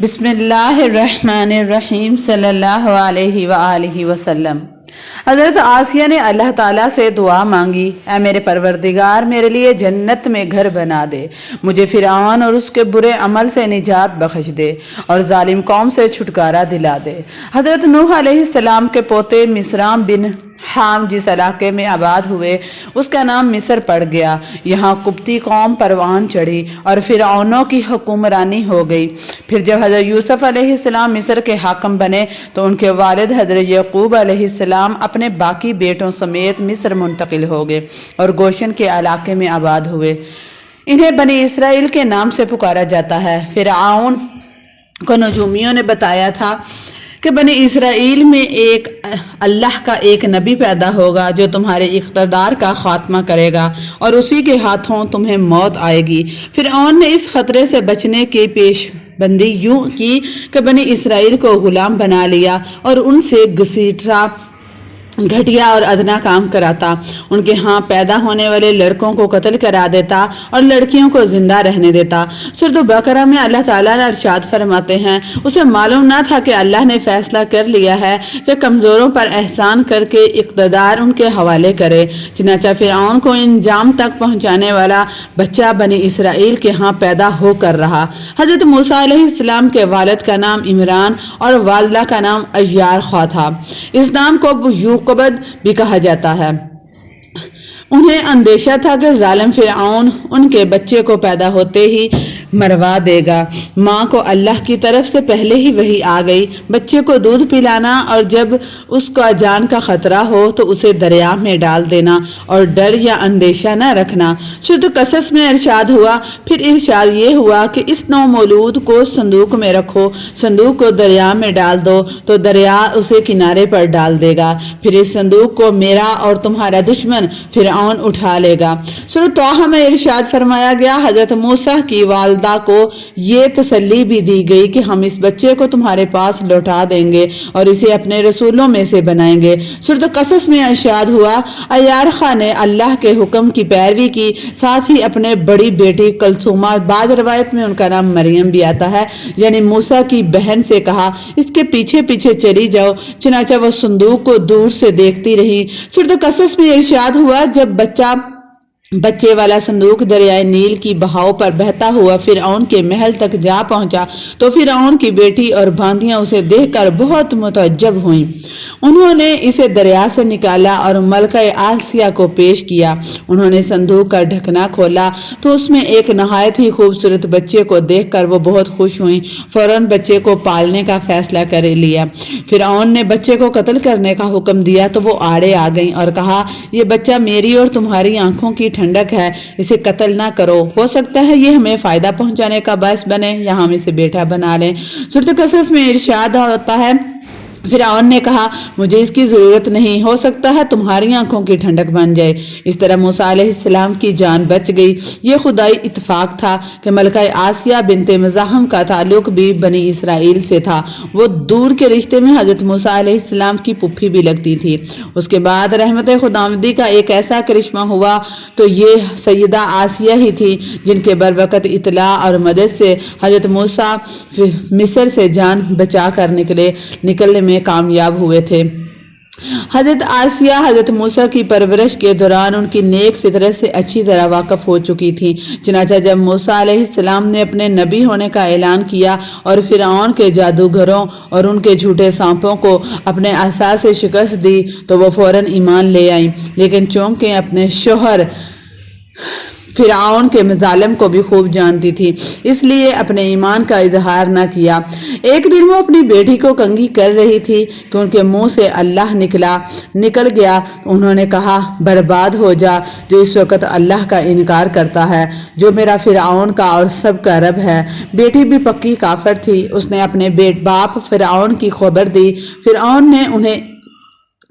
بسم اللہ الرحمن الرحیم صلی اللہ علیہ وآلہ وسلم۔ حضرت آسیہ نے اللہ تعالیٰ سے دعا مانگی، اے میرے پروردگار، میرے لیے جنت میں گھر بنا دے، مجھے فرعون اور اس کے برے عمل سے نجات بخش دے اور ظالم قوم سے چھٹکارا دلا دے۔ حضرت نوح علیہ السلام کے پوتے مصرام بن حام جس علاقے میں آباد ہوئے اس کا نام مصر پڑ گیا۔ یہاں قبطی قوم پروان چڑھی اور فرعونوں کی حکمرانی ہو گئی۔ پھر جب حضرت یوسف علیہ السلام مصر کے حاکم بنے تو ان کے والد حضرت یعقوب علیہ السلام اپنے باقی بیٹوں سمیت مصر منتقل ہو گئے اور گوشن کے علاقے میں آباد ہوئے۔ انہیں بنی اسرائیل کے نام سے پکارا جاتا ہے۔ فرعون کو نجومیوں نے بتایا تھا کہ بنی اسرائیل میں اللہ کا ایک نبی پیدا ہوگا جو تمہارے اقتدار کا خاتمہ کرے گا اور اسی کے ہاتھوں تمہیں موت آئے گی۔ فرعون نے اس خطرے سے بچنے کی پیش بندی یوں کی کہ بنی اسرائیل کو غلام بنا لیا اور ان سے گھسیٹا، گھٹیا اور ادنا کام کراتا، ان کے ہاں پیدا ہونے والے لڑکوں کو قتل کرا دیتا اور لڑکیوں کو زندہ رہنے دیتا۔ سورۃ بقرہ میں اللہ تعالیٰ نے ارشاد فرماتے ہیں، اسے معلوم نہ تھا کہ اللہ نے فیصلہ کر لیا ہے کہ کمزوروں پر احسان کر کے اقتدار ان کے حوالے کرے، چنانچہ فرعون کو انجام تک پہنچانے والا بچہ بنی اسرائیل کے ہاں پیدا ہو کر رہا۔ حضرت موسیٰ علیہ السلام کے والد کا نام عمران اور والدہ کا نام عیار خواہ تھا۔ اس نام کو یوقبد بھی کہا جاتا ہے۔ انہیں اندیشہ تھا کہ ظالم فرعون ان کے بچے کو پیدا ہوتے ہی مروا دے گا۔ ماں کو اللہ کی طرف سے پہلے ہی وحی آ گئی، بچے کو دودھ پلانا اور جب اس کا جان کا خطرہ ہو تو اسے دریا میں ڈال دینا اور ڈر یا اندیشہ نہ رکھنا۔ سورۃ قصص میں ارشاد ہوا، پھر ارشاد یہ ہوا کہ اس نو مولود کو صندوق میں رکھو، صندوق کو دریا میں ڈال دو تو دریا اسے کنارے پر ڈال دے گا، پھر اس صندوق کو میرا اور تمہارا دشمن فرعون اٹھا لے گا۔ سورۃ طٰہٰ میں ارشاد فرمایا گیا، حضرت موسیٰ کی والدہ کو یہ تسلی بھی دی گئی کہ ہم اس بچے کو تمہارے پاس لوٹا دیں گے اور اسے اپنے رسولوں میں سے بنائیں گے۔ سورۃ قصص میں ارشاد ہوا، عیار خواہ نے اللہ کے حکم کی پیروی کی، ساتھ ہی اپنے بڑی بیٹی کلثومہ، بعض روایت میں ان کا نام مریم بھی آتا ہے، یعنی موسیٰ کی بہن سے کہا اس کے پیچھے پیچھے چلی جاؤ، چنانچہ وہ صندوق کو دور سے دیکھتی رہی۔ سورۃ قصص میں ارشاد ہوا، جب بچے والا صندوق دریائے نیل کی بہاؤ پر بہتا ہوا فرعون کے محل تک جا پہنچا تو فرعون کی بیٹی اور باندیاں اسے دیکھ کر بہت متعجب ہوئیں۔ انہوں نے اسے دریا سے نکالا اور ملکہ آسیہ کو پیش کیا۔ انہوں نے صندوق کا ڈھکنا کھولا تو اس میں ایک نہایت ہی خوبصورت بچے کو دیکھ کر وہ بہت خوش ہوئیں، فوراً بچے کو پالنے کا فیصلہ کر لیا۔ فرعون نے بچے کو قتل کرنے کا حکم دیا تو وہ آڑے آ گئیں اور کہا، یہ بچہ میری اور تمہاری آنکھوں کی ٹھنڈک ہے، اسے قتل نہ کرو، ہو سکتا ہے یہ ہمیں فائدہ پہنچانے کا باعث بنے یا ہم اسے بیٹا بنا لیں۔ سورۃ قصص میں ارشاد ہوتا ہے، فرعون نے کہا مجھے اس کی ضرورت نہیں، ہو سکتا ہے تمہاری آنکھوں کی ٹھنڈک بن جائے۔ اس طرح موسیٰ علیہ السلام کی جان بچ گئی۔ یہ خدائی اتفاق تھا کہ ملکہ آسیہ بنت مزاحم کا تعلق بھی بنی اسرائیل سے تھا، وہ دور کے رشتے میں حضرت موسیٰ علیہ السلام کی پھوپھی بھی لگتی تھی۔ اس کے بعد رحمت خداوندی کا ایک ایسا کرشمہ ہوا تو یہ سیدہ آسیہ ہی تھی جن کے بروقت اطلاع اور مدد سے حضرت موسیٰ مصر سے جان بچا کر نکلنے میں کامیاب ہوئے تھے۔ حضرت آسیہ حضرت موسیٰ کی پرورش کے دوران ان کی نیک فطرت سے اچھی طرح واقف ہو چکی تھی، چنانچہ جب موسیٰ علیہ السلام نے اپنے نبی ہونے کا اعلان کیا اور فرعون کے جادوگروں اور ان کے جھوٹے سانپوں کو اپنے عصا سے شکست دی تو وہ فوراً ایمان لے آئیں، لیکن چونکہ اپنے شوہر فرعون کے مظالم کو بھی خوب جانتی تھی اس لیے اپنے ایمان کا اظہار نہ کیا۔ ایک دن وہ اپنی بیٹی کو کنگھی کر رہی تھی کہ ان کے منہ سے اللہ نکل گیا۔ انہوں نے کہا، برباد ہو جا جو اس وقت اللہ کا انکار کرتا ہے، جو میرا فرعون کا اور سب کا رب ہے۔ بیٹی بھی پکی کافر تھی، اس نے اپنے باپ فرعون کی خبر دی۔ فرعون نے انہیں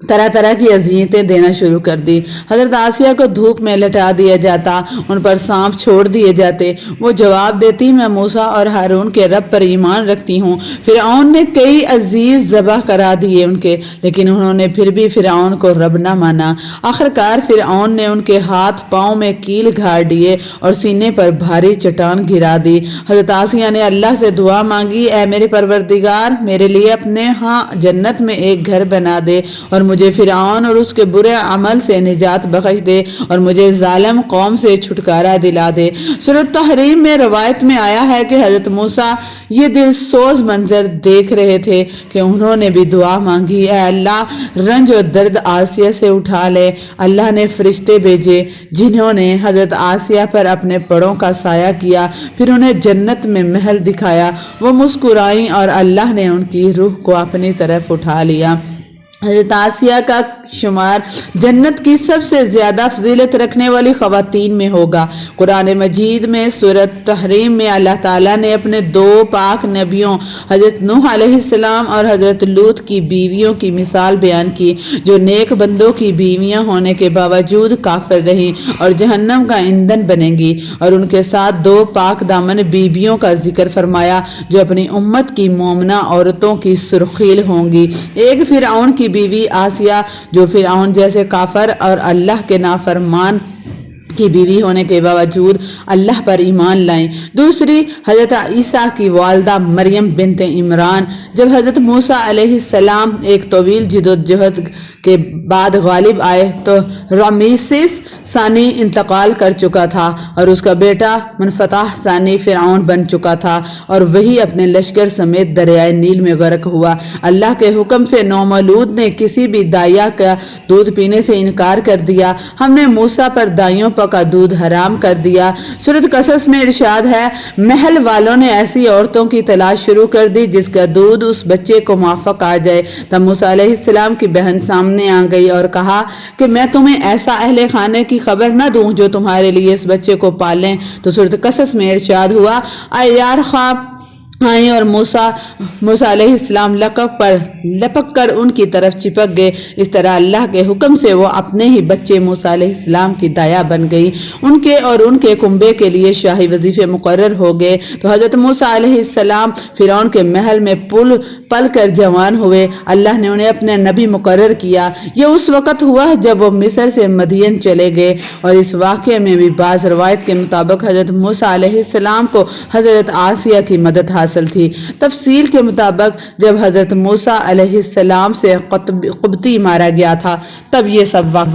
طرح طرح کی اذیتیں دینا شروع کر دی۔ حضرت آسیہ کو دھوپ میں لٹا دیا جاتا، ان پر سانپ چھوڑ دیے جاتے۔ وہ جواب دیتی میں موسیٰ اور ہارون کے رب پر ایمان رکھتی ہوں۔ فرعون نے کئی عزیز ذبح کرا دیے ان کے، لیکن انہوں نے پھر بھی فرعون کو رب نہ مانا۔ آخرکار فرعون نے ان کے ہاتھ پاؤں میں کیل گھاڑ دیے اور سینے پر بھاری چٹان گرا دی۔ حضرت آسیہ نے اللہ سے دعا مانگی، اے میرے پروردگار، میرے لیے اپنے ہاں جنت میں ایک گھر بنا دے اور مجھے فرعون اور اس کے برے عمل سے نجات بخش دے اور مجھے ظالم قوم سے چھٹکارا دلا دے۔ سورۃ تحریم میں روایت میں آیا ہے کہ حضرت موسیٰ یہ دل سوز منظر دیکھ رہے تھے کہ انہوں نے بھی دعا مانگی، اے اللہ رنج و درد آسیہ سے اٹھا لے۔ اللہ نے فرشتے بھیجے جنہوں نے حضرت آسیہ پر اپنے پڑوں کا سایہ کیا، پھر انہیں جنت میں محل دکھایا۔ وہ مسکرائیں اور اللہ نے ان کی روح کو اپنی طرف اٹھا لیا۔ حضرت آسیہ کا شمار جنت کی سب سے زیادہ فضیلت رکھنے والی خواتین میں ہوگا۔ قرآن مجید میں سورۃ تحریم میں اللہ تعالیٰ نے اپنے دو پاک نبیوں حضرت نوح علیہ السلام اور حضرت لوط کی بیویوں کی مثال بیان کی، جو نیک بندوں کی بیویاں ہونے کے باوجود کافر رہیں اور جہنم کا ایندھن بنیں گی، اور ان کے ساتھ دو پاک دامن بیویوں کا ذکر فرمایا جو اپنی امت کی مومنہ عورتوں کی سرخیل ہوں گی۔ ایک فرعون کی بیوی آسیہ جو فرعون جیسے کافر اور اللہ کے نافرمان کی بیوی ہونے کے باوجود اللہ پر ایمان لائیں۔ دوسری حضرت عیسیٰ کی والدہ مریم بنت عمران۔ جب حضرت موسیٰ علیہ السلام ایک طویل جدوجہد کے بعد غالب آئے تو رمیسیس ثانی انتقال کر چکا تھا اور اس کا بیٹا منفتح ثانی فرعون بن چکا تھا، اور وہی اپنے لشکر سمیت دریائے نیل میں غرق ہوا۔ اللہ کے حکم سے نومولود نے کسی بھی دائیا کا دودھ پینے سے انکار کر دیا۔ ہم نے موسیٰ پر دائیوں کا دودھ حرام کر دیا۔ سورۃ قصص میں ارشاد ہے، محل والوں نے ایسی عورتوں کی تلاش شروع کر دی جس کا دودھ اس بچے کو موافق آ جائے۔ تب موسیٰ علیہ السلام کی بہن سامنے آ گئی اور کہا کہ میں تمہیں ایسا اہل خانے کی خبر نہ دوں جو تمہارے لیے اس بچے کو پالیں۔ تو سورۃ قصص میں ارشاد ہوا، عیار خواب آئیں اور موسیٰ علیہ السلام لپک کر ان کی طرف چپک گئے۔ اس طرح اللہ کے حکم سے وہ اپنے ہی بچے موسیٰ علیہ السلام کی دایا بن گئی۔ ان کے اور ان کے کنبے کے لیے شاہی وظیفے مقرر ہو گئے۔ تو حضرت موسیٰ علیہ السلام فرعون کے محل میں پل کر جوان ہوئے۔ اللہ نے انہیں اپنے نبی مقرر کیا۔ یہ اس وقت ہوا جب وہ مصر سے مدین چلے گئے، اور اس واقعے میں بھی بعض روایت کے مطابق حضرت موسیٰ علیہ السلام کو حضرت آسیہ کی مدد حاصل تھی۔ تفصیل کے مطابق جب حضرت موسیٰ علیہ السلام سے قبطی مارا گیا تھا تب یہ سب واقعہ